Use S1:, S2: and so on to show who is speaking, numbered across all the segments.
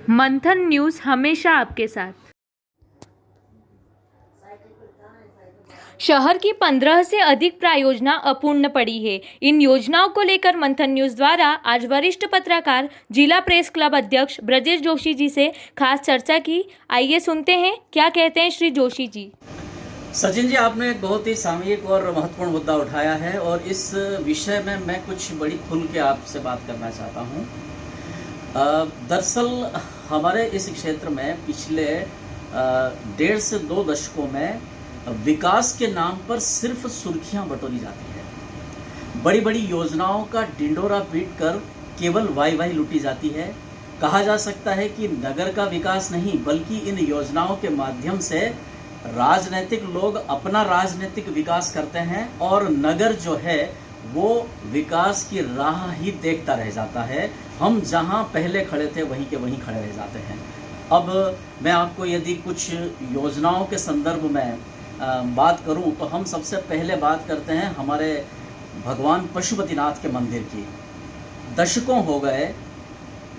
S1: मंथन न्यूज़ हमेशा आपके साथ। शहर की 15 से अधिक प्रायोजना अपूर्ण पड़ी है। इन योजनाओं को लेकर मंथन न्यूज़ द्वारा आज वरिष्ठ पत्रकार जिला प्रेस क्लब अध्यक्ष ब्रजेश जोशी जी से खास चर्चा की। आइए सुनते हैं क्या कहते हैं श्री जोशी जी।
S2: सचिन जी, आपने एक बहुत ही सामयिक और महत्वपूर्ण मुद्दा उठाया है और इस विषय में मैं कुछ बड़ी खुल के आपसे बात करना चाहता हूँ। दरअसल हमारे इस क्षेत्र में पिछले 1.5 से 2 दशकों में विकास के नाम पर सिर्फ सुर्खियां बटोरी जाती है। बड़ी बड़ी योजनाओं का ढिंडोरा पीट कर केवल वाई लूटी जाती है। कहा जा सकता है कि नगर का विकास नहीं बल्कि इन योजनाओं के माध्यम से राजनीतिक लोग अपना राजनीतिक विकास करते हैं और नगर जो है वो विकास की राह ही देखता रह जाता है। हम जहां पहले खड़े थे वहीं के वहीं खड़े रह जाते हैं। अब मैं आपको यदि कुछ योजनाओं के संदर्भ में बात करूं तो हम सबसे पहले बात करते हैं हमारे भगवान पशुपतिनाथ के मंदिर की। दशकों हो गए,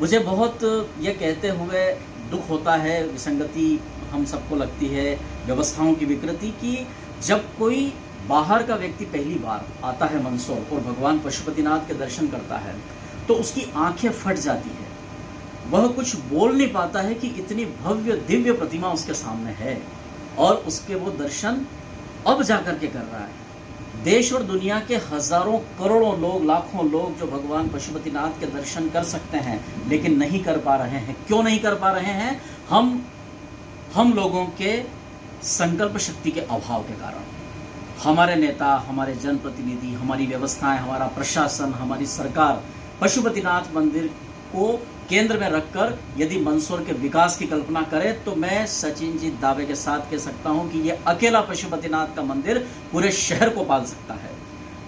S2: मुझे बहुत ये कहते हुए दुख होता है, विसंगति हम सबको लगती है, व्यवस्थाओं की विकृति की जब कोई बाहर का व्यक्ति पहली बार आता है मंदसौर और भगवान पशुपतिनाथ के दर्शन करता है तो उसकी आंखें फट जाती है। वह कुछ बोल नहीं पाता है कि इतनी भव्य दिव्य प्रतिमा उसके सामने है और उसके वो दर्शन अब जाकर के कर रहा है। देश और दुनिया के हजारों करोड़ों लोग, लाखों लोग जो भगवान पशुपतिनाथ के दर्शन कर सकते हैं लेकिन नहीं कर पा रहे हैं। क्यों नहीं कर पा रहे हैं? हम लोगों के संकल्प शक्ति के अभाव के कारण। हमारे नेता, हमारे जनप्रतिनिधि, हमारी व्यवस्थाएं, हमारा प्रशासन, हमारी सरकार पशुपतिनाथ मंदिर को केंद्र में रखकर यदि मंदसौर के विकास की कल्पना करे तो मैं सचिन जी दावे के साथ कह सकता हूं कि ये अकेला पशुपतिनाथ का मंदिर पूरे शहर को पाल सकता है।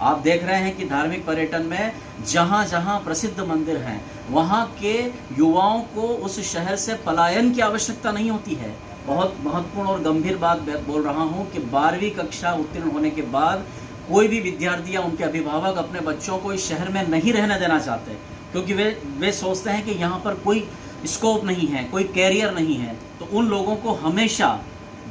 S2: आप देख रहे हैं कि धार्मिक पर्यटन में जहां जहां प्रसिद्ध मंदिर हैं वहां के युवाओं को उस शहर से पलायन की आवश्यकता नहीं होती है। बहुत महत्वपूर्ण और गंभीर बात बोल रहा हूं कि 12वीं कक्षा उत्तीर्ण होने के बाद कोई भी विद्यार्थी या उनके अभिभावक अपने बच्चों को इस शहर में नहीं रहने देना चाहते क्योंकि वे सोचते हैं कि यहाँ पर कोई स्कोप नहीं है, कोई कैरियर नहीं है। तो उन लोगों को हमेशा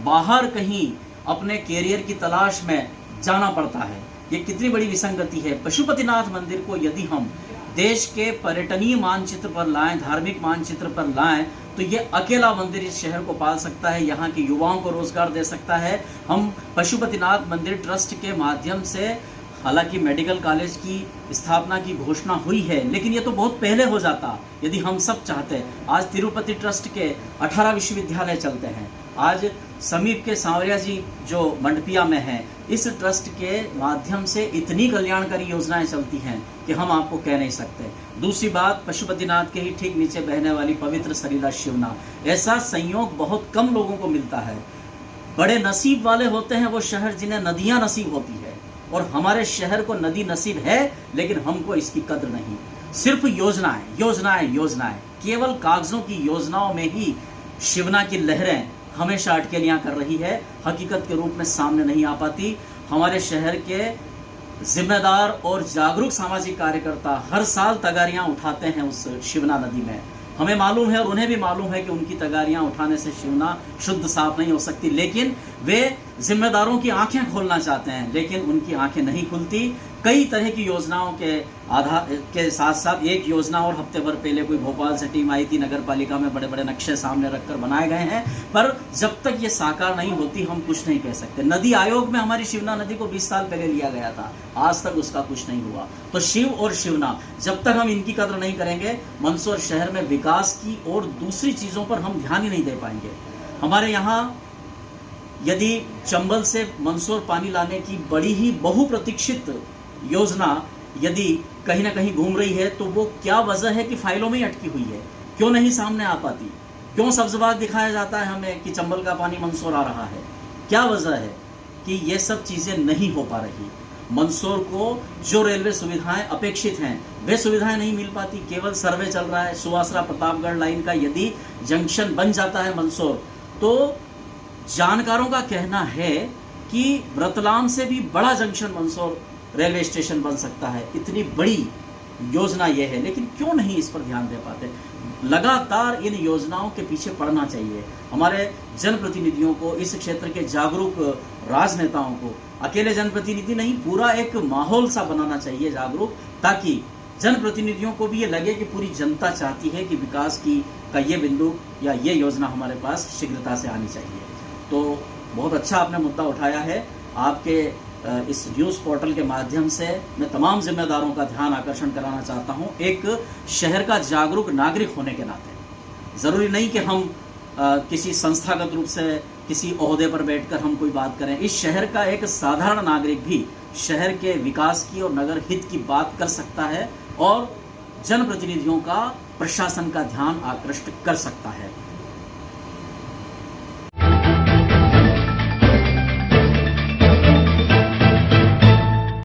S2: बाहर कहीं अपने कैरियर की तलाश में जाना पड़ता है। ये कितनी बड़ी विसंगति है। पशुपतिनाथ मंदिर को यदि हम देश के पर्यटनीय मानचित्र पर लाएं, धार्मिक मानचित्र पर लाएं तो ये अकेला मंदिर इस शहर को पाल सकता है, यहाँ के युवाओं को रोजगार दे सकता है। हम पशुपतिनाथ मंदिर ट्रस्ट के माध्यम से, हालांकि मेडिकल कॉलेज की स्थापना की घोषणा हुई है लेकिन ये तो बहुत पहले हो जाता यदि हम सब चाहते। आज तिरुपति ट्रस्ट के 18 विश्वविद्यालय चलते हैं। आज समीप के सांवरिया जी जो मंडपिया में है, इस ट्रस्ट के माध्यम से इतनी कल्याणकारी योजनाएं चलती हैं कि हम आपको कह नहीं सकते। दूसरी बात, पशुपतिनाथ के ही ठीक नीचे बहने वाली पवित्र सरिला शिवना। ऐसा संयोग बहुत कम लोगों को मिलता है। बड़े नसीब वाले होते हैं वो शहर जिन्हें नदियां नसीब होती है और हमारे शहर को नदी नसीब है लेकिन हमको इसकी कद्र नहीं। सिर्फ योजनाएं योजनाएं योजनाएं, केवल कागजों की योजनाओं में ही शिवना की लहरें हमेशा अटकेलियां कर रही है, हकीकत के रूप में सामने नहीं आ पाती। हमारे शहर के जिम्मेदार और जागरूक सामाजिक कार्यकर्ता हर साल तगारियां उठाते हैं उस शिवना नदी में। हमें मालूम है और उन्हें भी मालूम है कि उनकी तगारियां उठाने से शिवना शुद्ध साफ नहीं हो सकती, लेकिन वे जिम्मेदारों की आंखें खोलना चाहते हैं लेकिन उनकी आंखें नहीं खुलती। कई तरह की योजनाओं के आधार के साथ साथ एक योजना और हफ्ते भर पहले कोई भोपाल से टीम आई थी, नगर पालिका में बड़े बड़े नक्शे सामने रखकर बनाए गए हैं, पर जब तक ये साकार नहीं होती हम कुछ नहीं कह सकते। नदी आयोग में हमारी शिवना नदी को 20 साल पहले लिया गया था, आज तक उसका कुछ नहीं हुआ। तो शिव और शिवना, जब तक हम इनकी कद्र नहीं करेंगे मंदसौर शहर में विकास की और दूसरी चीजों पर हम ध्यान ही नहीं दे पाएंगे। हमारे यहाँ यदि चंबल से मंदसौर पानी लाने की बड़ी ही बहुप्रतीक्षित योजना यदि कहीं ना कहीं घूम रही है तो वो क्या वजह है कि फाइलों में ही अटकी हुई है, क्यों नहीं सामने आ पाती? क्यों सब्जबाग दिखाया जाता है हमें कि चंबल का पानी मंदसौर आ रहा है? क्या वजह है कि ये सब चीजें नहीं हो पा रही? मंदसौर को जो रेलवे सुविधाएं अपेक्षित हैं वे सुविधाएं नहीं मिल पाती। केवल सर्वे चल रहा है। सुवासरा प्रतापगढ़ लाइन का यदि जंक्शन बन जाता है मंदसौर तो जानकारों का कहना है कि रतलाम से भी बड़ा जंक्शन मंदसौर रेलवे स्टेशन बन सकता है। इतनी बड़ी योजना यह है लेकिन क्यों नहीं इस पर ध्यान दे पाते? लगातार इन योजनाओं के पीछे पड़ना चाहिए। हमारे जनप्रतिनिधियों को, इस क्षेत्र के जागरूक राजनेताओं को, अकेले जनप्रतिनिधि नहीं, पूरा एक माहौल सा बनाना चाहिए जागरूक, ताकि जनप्रतिनिधियों को भी ये लगे कि पूरी जनता चाहती है कि विकास का ये बिंदु या ये योजना हमारे पास शीघ्रता से आनी चाहिए। तो बहुत अच्छा आपने मुद्दा उठाया है। आपके इस न्यूज़ पोर्टल के माध्यम से मैं तमाम जिम्मेदारों का ध्यान आकर्षण कराना चाहता हूं, एक शहर का जागरूक नागरिक होने के नाते। ज़रूरी नहीं कि हम किसी संस्थागत रूप से किसी ओहदे पर बैठकर हम कोई बात करें। इस शहर का एक साधारण नागरिक भी शहर के विकास की और नगर हित की बात कर सकता है और जनप्रतिनिधियों का, प्रशासन का ध्यान आकृष्ट कर सकता है।